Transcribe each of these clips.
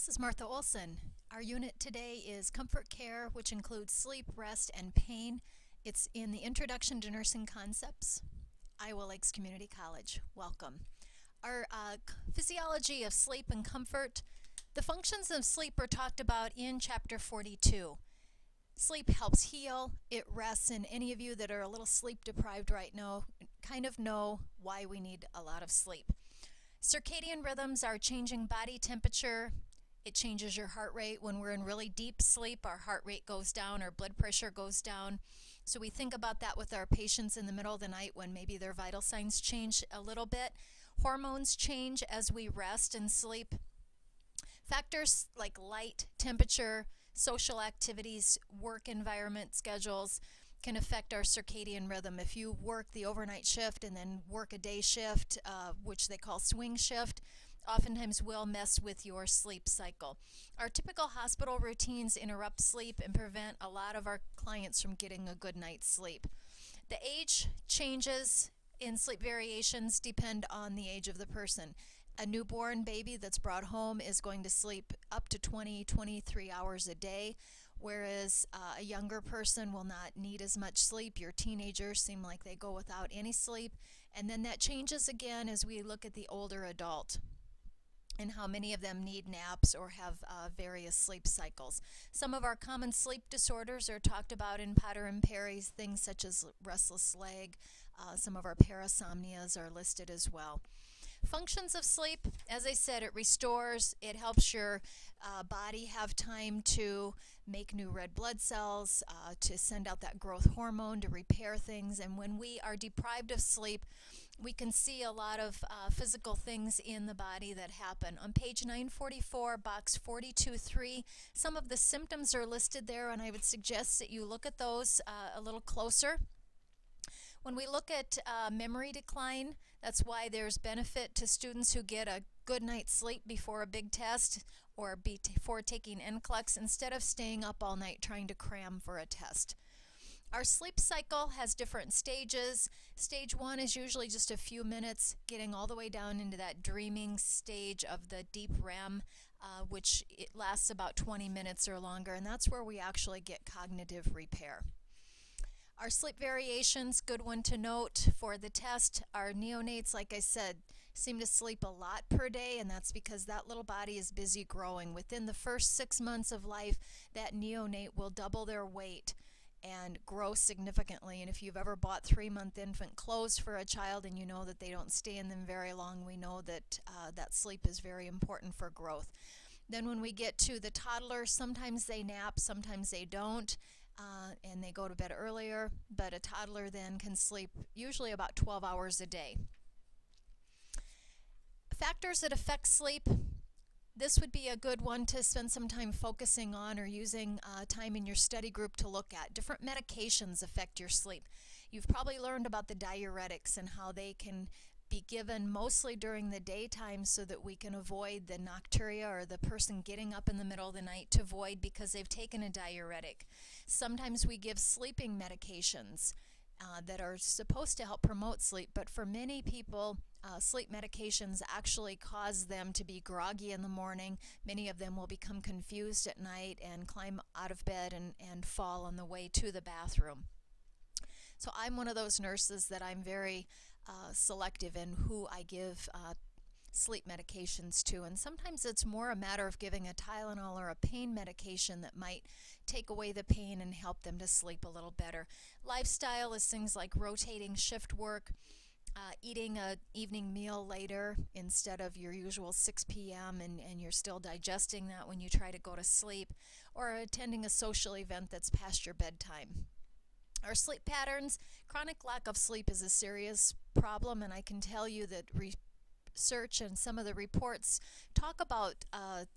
This is Martha Olson. Our unit today is Comfort Care, which includes sleep, rest, and pain. It's in the Introduction to Nursing Concepts, Iowa Lakes Community College. Welcome. Our physiology of sleep and comfort. The functions of sleep are talked about in Chapter 42. Sleep helps heal, it rests, and any of you that are a little sleep deprived right now kind of know why we need a lot of sleep. Circadian rhythms are changing body temperature. It changes your heart rate. When we're in really deep sleep, our heart rate goes down, our blood pressure goes down. So we think about that with our patients in the middle of the night when maybe their vital signs change a little bit. Hormones change as we rest and sleep. Factors like light, temperature, social activities, work environment schedules can affect our circadian rhythm. If you work the overnight shift and then work a day shift, which they call swing shift, oftentimes will mess with your sleep cycle. Our typical hospital routines interrupt sleep and prevent a lot of our clients from getting a good night's sleep. The age changes in sleep variations depend on the age of the person. A newborn baby that's brought home is going to sleep up to 23 hours a day, whereas a younger person will not need as much sleep. Your teenagers seem like they go without any sleep, and then that changes again as we look at the older adult and how many of them need naps or have various sleep cycles. Some of our common sleep disorders are talked about in Potter and Perry's, things such as restless leg. Some of our parasomnias are listed as well. Functions of sleep, as I said, it restores, it helps your body have time to make new red blood cells, to send out that growth hormone, to repair things. And when we are deprived of sleep, we can see a lot of physical things in the body that happen. On page 944, box 42.3, some of the symptoms are listed there, and I would suggest that you look at those a little closer. When we look at memory decline, that's why there's benefit to students who get a good night's sleep before a big test or before taking NCLEX instead of staying up all night trying to cram for a test. Our sleep cycle has different stages. Stage 1 is usually just a few minutes, getting all the way down into that dreaming stage of the deep REM, which it lasts about 20 minutes or longer, and that's where we actually get cognitive repair. Our sleep variations, good one to note for the test. Our neonates, like I said, seem to sleep a lot per day, and that's because that little body is busy growing. Within the first 6 months of life, that neonate will double their weight and grow significantly. And if you've ever bought 3-month infant clothes for a child and you know that they don't stay in them very long, we know that that sleep is very important for growth. Then when we get to the toddler, sometimes they nap, sometimes they don't. And they go to bed earlier, but a toddler then can sleep usually about 12 hours a day. Factors that affect sleep, this would be a good one to spend some time focusing on or using time in your study group to look at. Different medications affect your sleep. You've probably learned about the diuretics and how they can be given mostly during the daytime so that we can avoid the nocturia or the person getting up in the middle of the night to void because they've taken a diuretic. Sometimes we give sleeping medications that are supposed to help promote sleep, but for many people, sleep medications actually cause them to be groggy in the morning. Many of them will become confused at night and climb out of bed and fall on the way to the bathroom. So I'm one of those nurses that I'm very selective in who I give sleep medications to, and sometimes it's more a matter of giving a Tylenol or a pain medication that might take away the pain and help them to sleep a little better. Lifestyle is things like rotating shift work, eating an evening meal later instead of your usual 6 p.m. and you're still digesting that when you try to go to sleep, or attending a social event that's past your bedtime. Our sleep patterns, chronic lack of sleep is a serious problem, and I can tell you that research and some of the reports talk about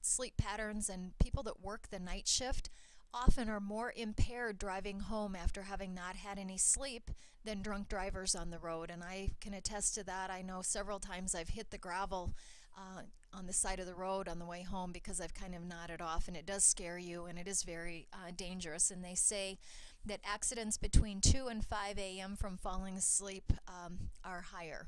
sleep patterns, and people that work the night shift often are more impaired driving home after having not had any sleep than drunk drivers on the road, and I can attest to that. I know several times I've hit the gravel on the side of the road on the way home because I've kind of nodded off, and it does scare you, and it is very dangerous. And they say that accidents between 2 and 5 a.m. from falling asleep are higher.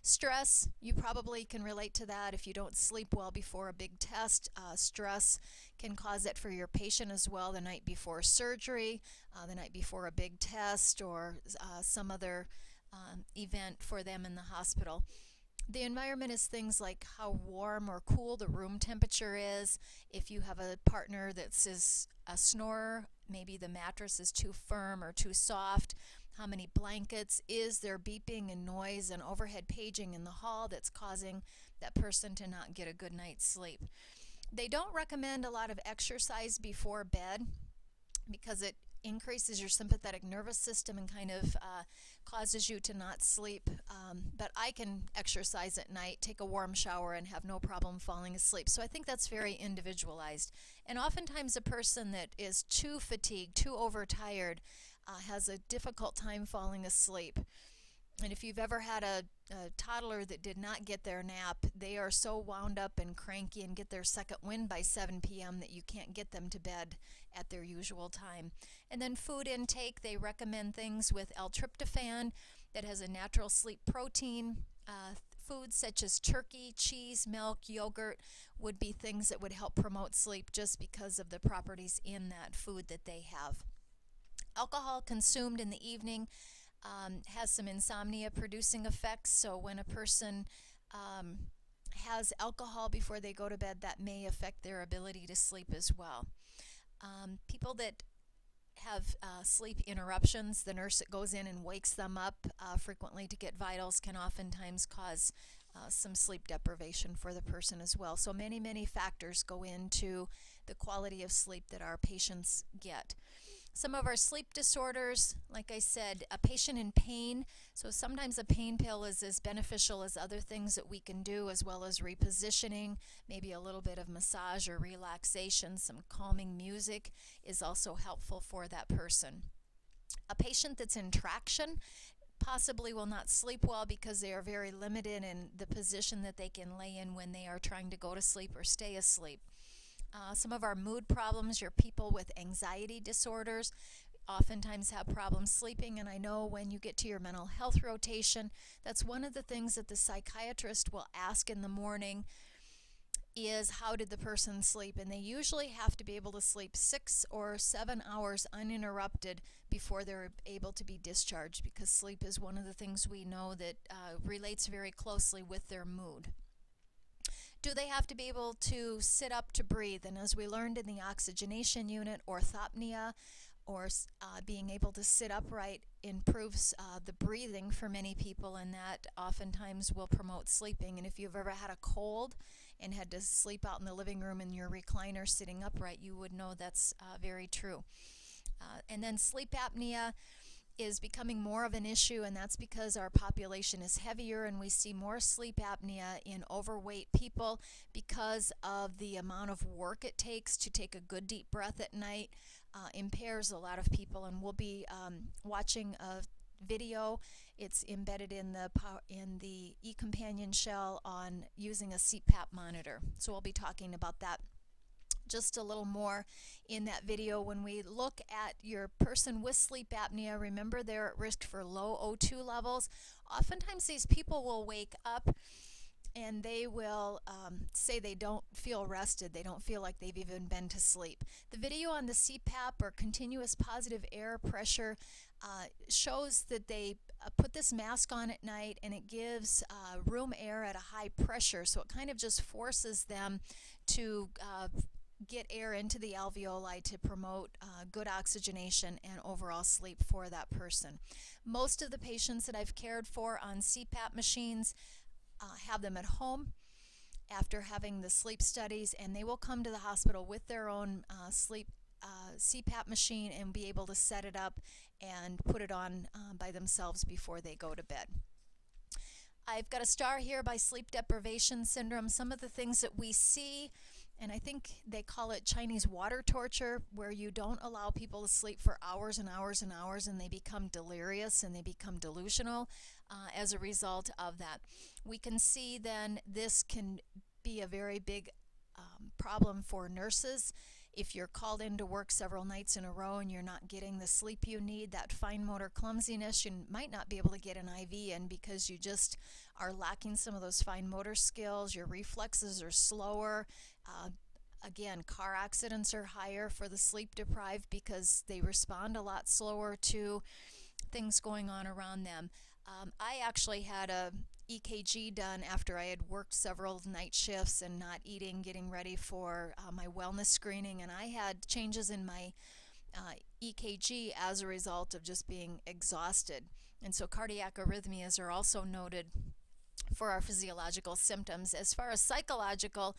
Stress, you probably can relate to that. If you don't sleep well before a big test, stress can cause it for your patient as well the night before surgery, the night before a big test, or some other event for them in the hospital. The environment is things like how warm or cool the room temperature is. If you have a partner that's a snorer, maybe the mattress is too firm or too soft. How many blankets? Is there beeping and noise and overhead paging in the hall that's causing that person to not get a good night's sleep? They don't recommend a lot of exercise before bed because it increases your sympathetic nervous system and kind of causes you to not sleep. But I can exercise at night, take a warm shower, and have no problem falling asleep. So I think that's very individualized. And oftentimes a person that is too fatigued, too overtired, has a difficult time falling asleep. And if you've ever had a toddler that did not get their nap, they are so wound up and cranky and get their second wind by 7 p.m. that you can't get them to bed at their usual time. And then food intake, they recommend things with L-tryptophan that has a natural sleep protein. Foods such as turkey, cheese, milk, yogurt would be things that would help promote sleep just because of the properties in that food that they have. Alcohol consumed in the evening has some insomnia producing effects, so when a person has alcohol before they go to bed, that may affect their ability to sleep as well. People that have sleep interruptions, the nurse that goes in and wakes them up frequently to get vitals can oftentimes cause some sleep deprivation for the person as well. So many factors go into the quality of sleep that our patients get. Some of our sleep disorders, like I said, a patient in pain, so sometimes a pain pill is as beneficial as other things that we can do, as well as repositioning, maybe a little bit of massage or relaxation. Some calming music is also helpful for that person. A patient that's in traction possibly will not sleep well because they are very limited in the position that they can lay in when they are trying to go to sleep or stay asleep. Some of our mood problems, your people with anxiety disorders oftentimes have problems sleeping, and I know when you get to your mental health rotation, that's one of the things that the psychiatrist will ask in the morning is how did the person sleep, and they usually have to be able to sleep 6 or 7 hours uninterrupted before they're able to be discharged, because sleep is one of the things we know that relates very closely with their mood. Do they have to be able to sit up to breathe? And as we learned in the oxygenation unit, orthopnea, or being able to sit upright, improves the breathing for many people, and that oftentimes will promote sleeping. And if you've ever had a cold and had to sleep out in the living room in your recliner sitting upright, you would know that's very true. And then sleep apnea is becoming more of an issue, and that's because our population is heavier and we see more sleep apnea in overweight people because of the amount of work it takes to take a good deep breath at night. Impairs a lot of people, and we'll be watching a video. It's embedded in the eCompanion shell on using a CPAP monitor, so we'll be talking about that just a little more in that video. When we look at your person with sleep apnea, remember they're at risk for low O2 levels. Oftentimes these people will wake up and they will say they don't feel rested. They don't feel like they've even been to sleep. The video on the CPAP, or continuous positive air pressure, shows that they put this mask on at night, and it gives room air at a high pressure, so it kind of just forces them to get air into the alveoli to promote good oxygenation and overall sleep for that person. Most of the patients that I've cared for on CPAP machines have them at home after having the sleep studies, and they will come to the hospital with their own CPAP machine and be able to set it up and put it on by themselves before they go to bed. I've got a star here by sleep deprivation syndrome. Some of the things that we see, and I think they call it Chinese water torture, where you don't allow people to sleep for hours and hours and hours, and they become delirious and they become delusional as a result of that. We can see then this can be a very big problem for nurses If you're called into work several nights in a row and you're not getting the sleep you need, that fine motor clumsiness, you might not be able to get an IV in because you just are lacking some of those fine motor skills. Your reflexes are slower. Again, car accidents are higher for the sleep deprived because they respond a lot slower to things going on around them. I actually had a EKG done after I had worked several night shifts and not eating, getting ready for my wellness screening, and I had changes in my EKG as a result of just being exhausted. And so cardiac arrhythmias are also noted for our physiological symptoms. As far as psychological,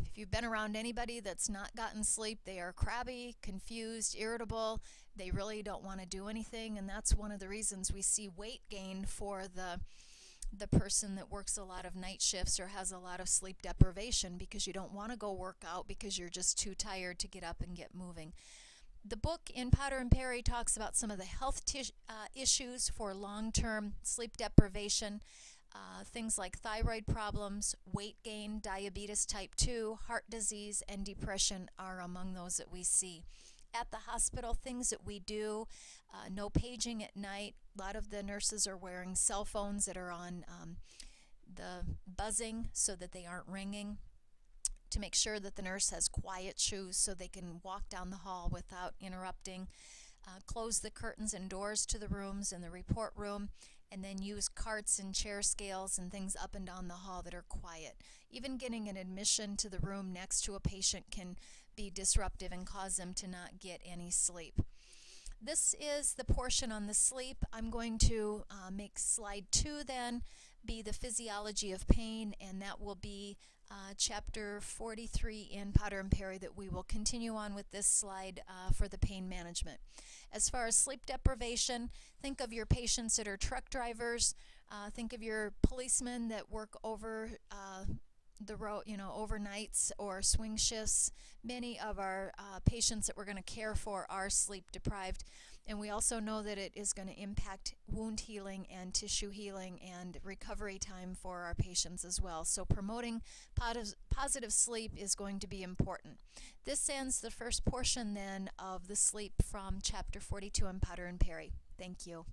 if you've been around anybody that's not gotten sleep, they are crabby, confused, irritable. They really don't want to do anything, and that's one of the reasons we see weight gain for the person that works a lot of night shifts or has a lot of sleep deprivation, because you don't want to go work out because you're just too tired to get up and get moving. The book in Potter and Perry talks about some of the health issues for long-term sleep deprivation. Things like thyroid problems, weight gain, diabetes type 2, heart disease, and depression are among those that we see. At the hospital, things that we do, no paging at night. A lot of the nurses are wearing cell phones that are on the buzzing so that they aren't ringing, to make sure that the nurse has quiet shoes so they can walk down the hall without interrupting. Close the curtains and doors to the rooms in the report room, and then use carts and chair scales and things up and down the hall that are quiet. Even getting an admission to the room next to a patient can be disruptive and cause them to not get any sleep. This is the portion on the sleep. I'm going to make slide 2 then be the physiology of pain, and that will be chapter 43 in Potter and Perry that we will continue on with this slide for the pain management. As far as sleep deprivation, think of your patients that are truck drivers, think of your policemen that work over the road, overnights or swing shifts. Many of our patients that we're going to care for are sleep deprived, and we also know that it is going to impact wound healing and tissue healing and recovery time for our patients as well. So promoting positive sleep is going to be important. This ends the first portion then of the sleep from chapter 42 in Potter and Perry. Thank you.